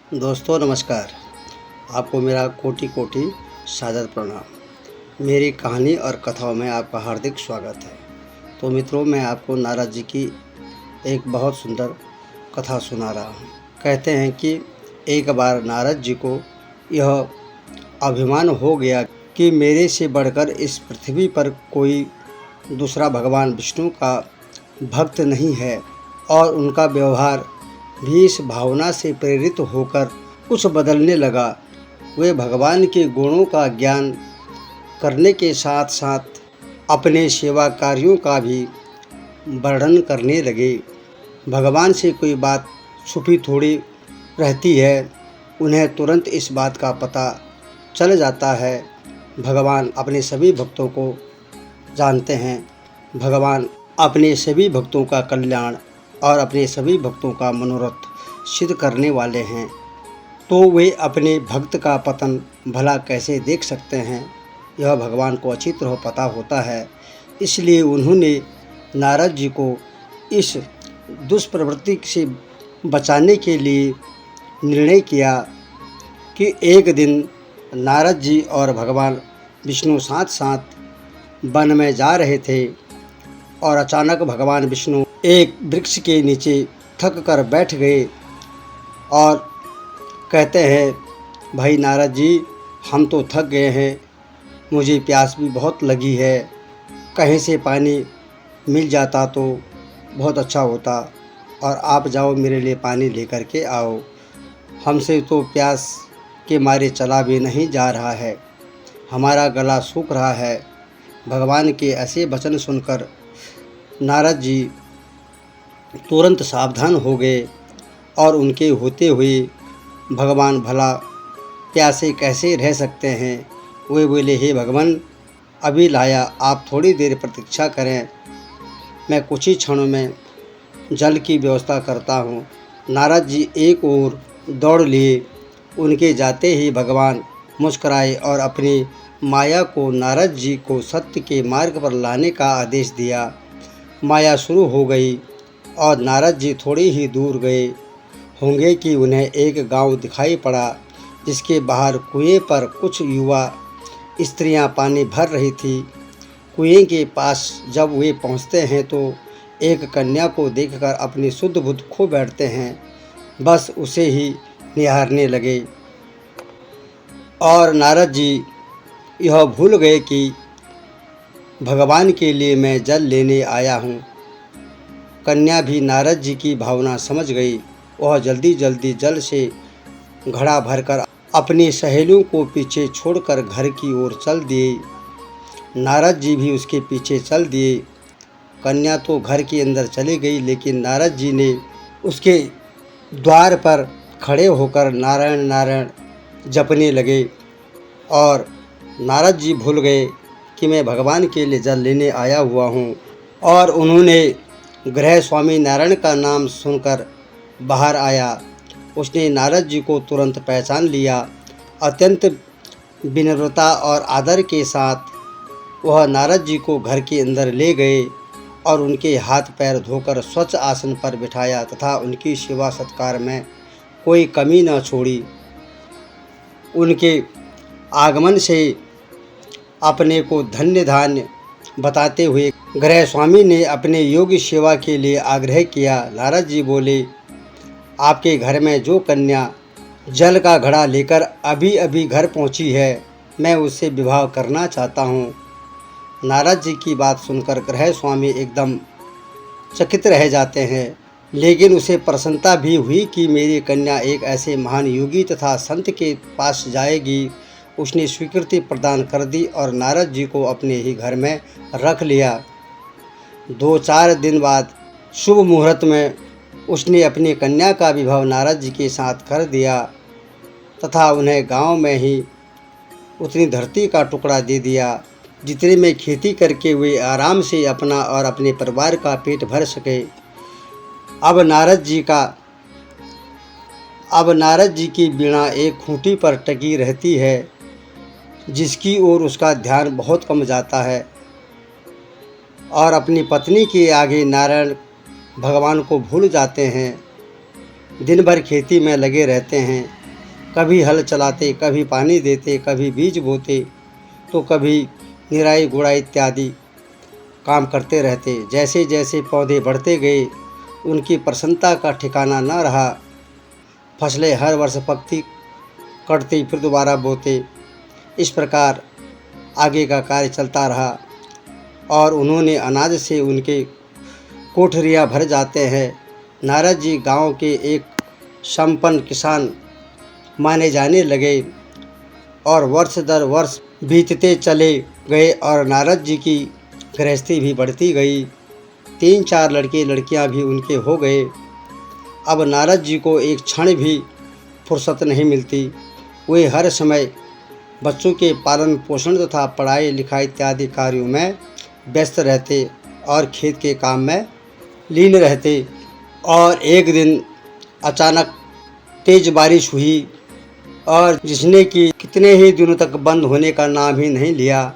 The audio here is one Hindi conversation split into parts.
दोस्तों नमस्कार। आपको मेरा कोटि कोटि सादर प्रणाम। मेरी कहानी और कथाओं में आपका हार्दिक स्वागत है। तो मित्रों, मैं आपको नारद जी की एक बहुत सुंदर कथा सुना रहा हूँ। कहते हैं कि एक बार नारद जी को यह अभिमान हो गया कि मेरे से बढ़कर इस पृथ्वी पर कोई दूसरा भगवान विष्णु का भक्त नहीं है, और उनका व्यवहार भी इस भावना से प्रेरित होकर कुछ बदलने लगा। वे भगवान के गुणों का ज्ञान करने के साथ साथ अपने सेवा कार्यों का भी वर्णन करने लगे। भगवान से कोई बात छुपी थोड़ी रहती है, उन्हें तुरंत इस बात का पता चल जाता है। भगवान अपने सभी भक्तों को जानते हैं। भगवान अपने सभी भक्तों का कल्याण और अपने सभी भक्तों का मनोरथ सिद्ध करने वाले हैं, तो वे अपने भक्त का पतन भला कैसे देख सकते हैं, यह भगवान को अच्छी तरह पता होता है। इसलिए उन्होंने नारद जी को इस दुष्प्रवृत्ति से बचाने के लिए निर्णय किया कि एक दिन नारद जी और भगवान विष्णु साथ साथ वन में जा रहे थे, और अचानक भगवान विष्णु एक वृक्ष के नीचे थक कर बैठ गए और कहते हैं, भाई नारद जी, हम तो थक गए हैं, मुझे प्यास भी बहुत लगी है, कहीं से पानी मिल जाता तो बहुत अच्छा होता, और आप जाओ मेरे लिए पानी लेकर के आओ। हमसे तो प्यास के मारे चला भी नहीं जा रहा है, हमारा गला सूख रहा है। भगवान के ऐसे वचन सुनकर नारद जी तुरंत सावधान हो गए, और उनके होते हुए भगवान भला प्यासे कैसे रह सकते हैं। वे बोले, हे भगवान, अभी लाया, आप थोड़ी देर प्रतीक्षा करें, मैं कुछ ही क्षणों में जल की व्यवस्था करता हूँ। नारद जी एक ओर दौड़ लिए। उनके जाते ही भगवान मुस्कुराए और अपनी माया को नारद जी को सत्य के मार्ग पर लाने का आदेश दिया। माया शुरू हो गई और नारद जी थोड़ी ही दूर गए होंगे कि उन्हें एक गांव दिखाई पड़ा, जिसके बाहर कुएं पर कुछ युवा स्त्रियां पानी भर रही थी। कुएं के पास जब वे पहुंचते हैं तो एक कन्या को देखकर अपनी शुद्ध बुद्ध खो बैठते हैं, बस उसे ही निहारने लगे। और नारद जी यह भूल गए कि भगवान के लिए मैं जल लेने आया हूँ। कन्या भी नारद जी की भावना समझ गई। वह जल्दी जल्दी जल से घड़ा भरकर अपनी सहेलियों को पीछे छोड़कर घर की ओर चल दिए। नारद जी भी उसके पीछे चल दिए। कन्या तो घर के अंदर चली गई, लेकिन नारद जी ने उसके द्वार पर खड़े होकर नारायण नारायण जपने लगे, और नारद जी भूल गए कि मैं भगवान के लिए जल लेने आया हुआ हूँ। और उन्होंने गृह स्वामी नारायण का नाम सुनकर बाहर आया। उसने नारद जी को तुरंत पहचान लिया। अत्यंत विनम्रता और आदर के साथ वह नारद जी को घर के अंदर ले गए और उनके हाथ पैर धोकर स्वच्छ आसन पर बिठाया तथा उनकी सेवा सत्कार में कोई कमी न छोड़ी। उनके आगमन से अपने को धन्य धान्य बताते हुए गृह स्वामी ने अपने योग्य सेवा के लिए आग्रह किया। नारद जी बोले, आपके घर में जो कन्या जल का घड़ा लेकर अभी अभी घर पहुंची है, मैं उससे विवाह करना चाहता हूं। नारद जी की बात सुनकर गृह स्वामी एकदम चकित रह जाते हैं, लेकिन उसे प्रसन्नता भी हुई कि मेरी कन्या एक ऐसे महान योगी तथा संत के पास जाएगी। उसने स्वीकृति प्रदान कर दी और नारद जी को अपने ही घर में रख लिया। 2-4 दिन बाद शुभ मुहूर्त में उसने अपनी कन्या का विवाह नारद जी के साथ कर दिया तथा उन्हें गांव में ही उतनी धरती का टुकड़ा दे दिया जितने में खेती करके वे आराम से अपना और अपने परिवार का पेट भर सके। अब नारद जी की वीणा एक खूंटी पर टकी रहती है, जिसकी ओर उसका ध्यान बहुत कम जाता है, और अपनी पत्नी के आगे नारायण भगवान को भूल जाते हैं। दिन भर खेती में लगे रहते हैं। कभी हल चलाते, कभी पानी देते, कभी बीज बोते, तो कभी निराई गुड़ाई इत्यादि काम करते रहते। जैसे जैसे पौधे बढ़ते गए, उनकी प्रसन्नता का ठिकाना न रहा। फसलें हर वर्ष पकती, कटती, फिर दोबारा बोते। इस प्रकार आगे का कार्य चलता रहा और उन्होंने अनाज से उनके कोठरियाँ भर जाते हैं। नारद जी गांव के एक संपन्न किसान माने जाने लगे और वर्ष दर वर्ष बीतते चले गए और नारद जी की गृहस्थी भी बढ़ती गई। 3-4 लड़के लड़कियां भी उनके हो गए। अब नारद जी को एक क्षण भी फुर्सत नहीं मिलती। वे हर समय बच्चों के पालन पोषण तथा पढ़ाई लिखाई इत्यादि कार्यों में व्यस्त रहते और खेत के काम में लीन रहते। और एक दिन अचानक तेज बारिश हुई और जिसने कि कितने ही दिनों तक बंद होने का नाम ही नहीं लिया।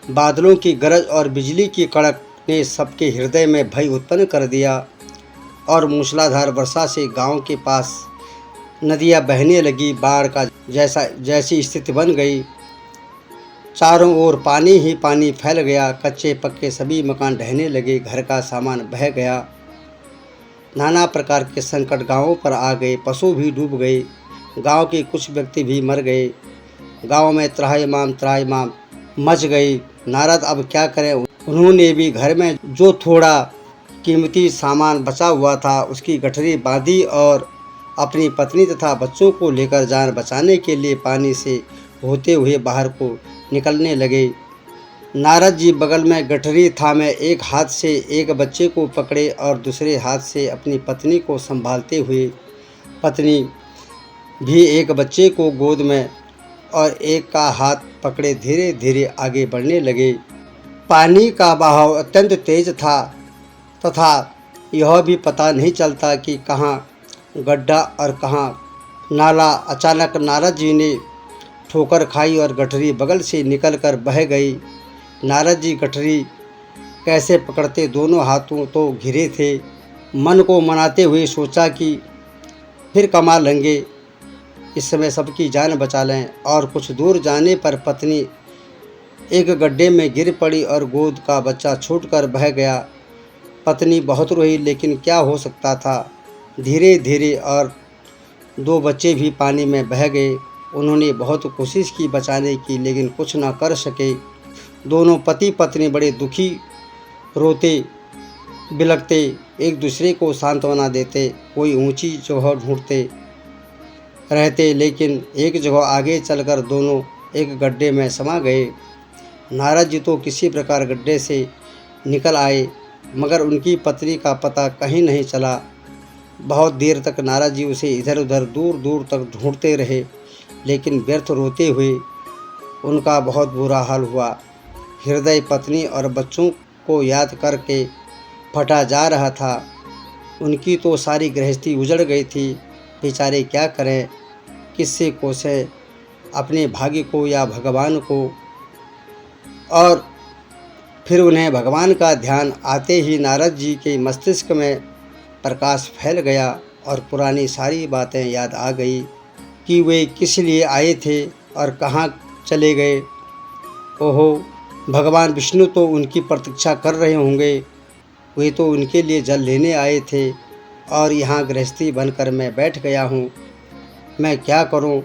बादलों की गरज और बिजली की कड़क ने सबके हृदय में भय उत्पन्न कर दिया और मूसलाधार वर्षा से गांव के पास नदियां बहने लगी। बाढ़ का जैसी स्थिति बन गई। चारों ओर पानी ही पानी फैल गया। कच्चे पक्के सभी मकान ढहने लगे। घर का सामान बह गया। नाना प्रकार के संकट गांवों पर आ गए। पशु भी डूब गए। गांव के कुछ व्यक्ति भी मर गए। गांव में त्राहिमाम मच गई। नारद अब क्या करें। उन्होंने भी घर में जो थोड़ा कीमती सामान बचा हुआ था उसकी गठरी बांधी और अपनी पत्नी तथा बच्चों को लेकर जान बचाने के लिए पानी से होते हुए बाहर को निकलने लगे। नारद जी बगल में गठरी थामे एक हाथ से एक बच्चे को पकड़े और दूसरे हाथ से अपनी पत्नी को संभालते हुए, पत्नी भी एक बच्चे को गोद में और एक का हाथ पकड़े धीरे धीरे आगे बढ़ने लगे। पानी का बहाव अत्यंत तेज था तथा यह भी पता नहीं चलता कि कहाँ गड्ढा और कहाँ नाला। अचानक नारद जी ने ठोकर खाई और गठरी बगल से निकलकर बह गई। नारद जी गठरी कैसे पकड़ते, दोनों हाथों तो घिरे थे। मन को मनाते हुए सोचा कि फिर कमा लेंगे, इस समय सबकी जान बचा लें। और कुछ दूर जाने पर पत्नी एक गड्ढे में गिर पड़ी और गोद का बच्चा छूटकर बह गया। पत्नी बहुत रोई, लेकिन क्या हो सकता था। धीरे धीरे और 2 बच्चे भी पानी में बह गए। उन्होंने बहुत कोशिश की बचाने की, लेकिन कुछ न कर सके। दोनों पति पत्नी बड़े दुखी, रोते बिलखते, एक दूसरे को सांत्वना देते, कोई ऊंची जगह ढूंढते रहते, लेकिन एक जगह आगे चलकर दोनों एक गड्ढे में समा गए। नारद जी तो किसी प्रकार गड्ढे से निकल आए, मगर उनकी पत्नी का पता कहीं नहीं चला। बहुत देर तक नारद जी उसे इधर उधर दूर दूर तक ढूंढते रहे, लेकिन व्यर्थ। रोते हुए उनका बहुत बुरा हाल हुआ। हृदय पत्नी और बच्चों को याद करके फटा जा रहा था। उनकी तो सारी गृहस्थी उजड़ गई थी। बेचारे क्या करें, किससे कोसें, अपने भाग्य को या भगवान को। और फिर उन्हें भगवान का ध्यान आते ही नारद जी के मस्तिष्क में प्रकाश फैल गया और पुरानी सारी बातें याद आ गई कि वे किस लिए आए थे और कहाँ चले गए। ओहो, भगवान विष्णु तो उनकी प्रतीक्षा कर रहे होंगे। वे तो उनके लिए जल लेने आए थे और यहाँ गृहस्थी बनकर मैं बैठ गया हूँ। मैं क्या करूँ।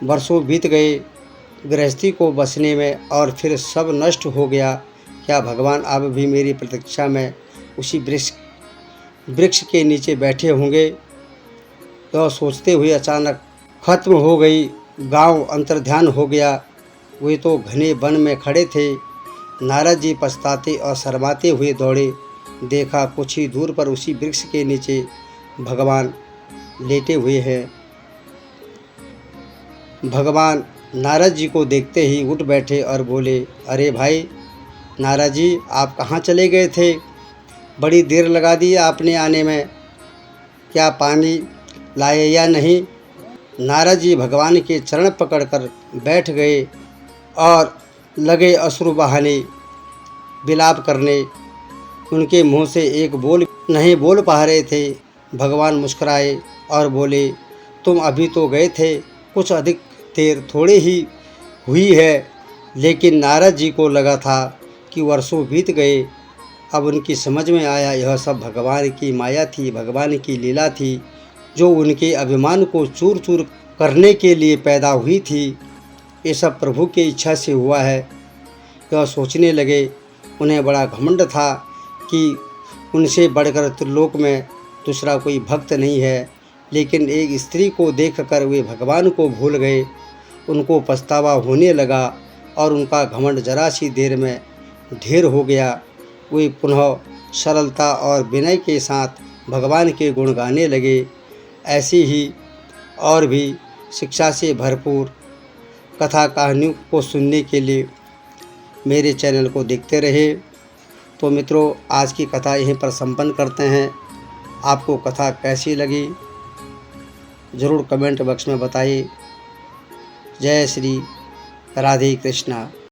वर्षों बीत गए गृहस्थी को बसने में और फिर सब नष्ट हो गया। क्या भगवान अब भी मेरी प्रतीक्षा में उसी वृक्ष के नीचे बैठे होंगे। यह सोचते हुए अचानक खत्म हो गई। गांव अंतर्ध्यान हो गया। वे तो घने वन में खड़े थे। नारद जी पछताते और शर्माते हुए दौड़े। देखा कुछ ही दूर पर उसी वृक्ष के नीचे भगवान लेटे हुए हैं। भगवान नारद जी को देखते ही उठ बैठे और बोले, अरे भाई नारद जी, आप कहाँ चले गए थे। बड़ी देर लगा दी आपने आने में। क्या पानी लाए या नहीं। नारद जी भगवान के चरण पकड़कर बैठ गए और लगे अश्रु बहाने, विलाप करने। उनके मुंह से एक बोल नहीं बोल पा रहे थे। भगवान मुस्कुराए और बोले, तुम अभी तो गए थे, कुछ अधिक देर थोड़ी ही हुई है, लेकिन नारद जी को लगा था कि वर्षों बीत गए। अब उनकी समझ में आया यह सब भगवान की माया थी, भगवान की लीला थी, जो उनके अभिमान को चूर चूर करने के लिए पैदा हुई थी। ये सब प्रभु की इच्छा से हुआ है। यह सोचने लगे। उन्हें बड़ा घमंड था कि उनसे बढ़कर त्रिलोक में दूसरा कोई भक्त नहीं है, लेकिन एक स्त्री को देखकर वे भगवान को भूल गए। उनको पछतावा होने लगा और उनका घमंड जरा सी देर में ढेर हो गया। वे पुनः सरलता और विनय के साथ भगवान के गुण गाने लगे। ऐसी ही और भी शिक्षा से भरपूर कथा कहानियों को सुनने के लिए मेरे चैनल को देखते रहे। तो मित्रों, आज की कथा यहीं पर संपन्न करते हैं। आपको कथा कैसी लगी ज़रूर कमेंट बॉक्स में बताइए। जय श्री राधे कृष्णा।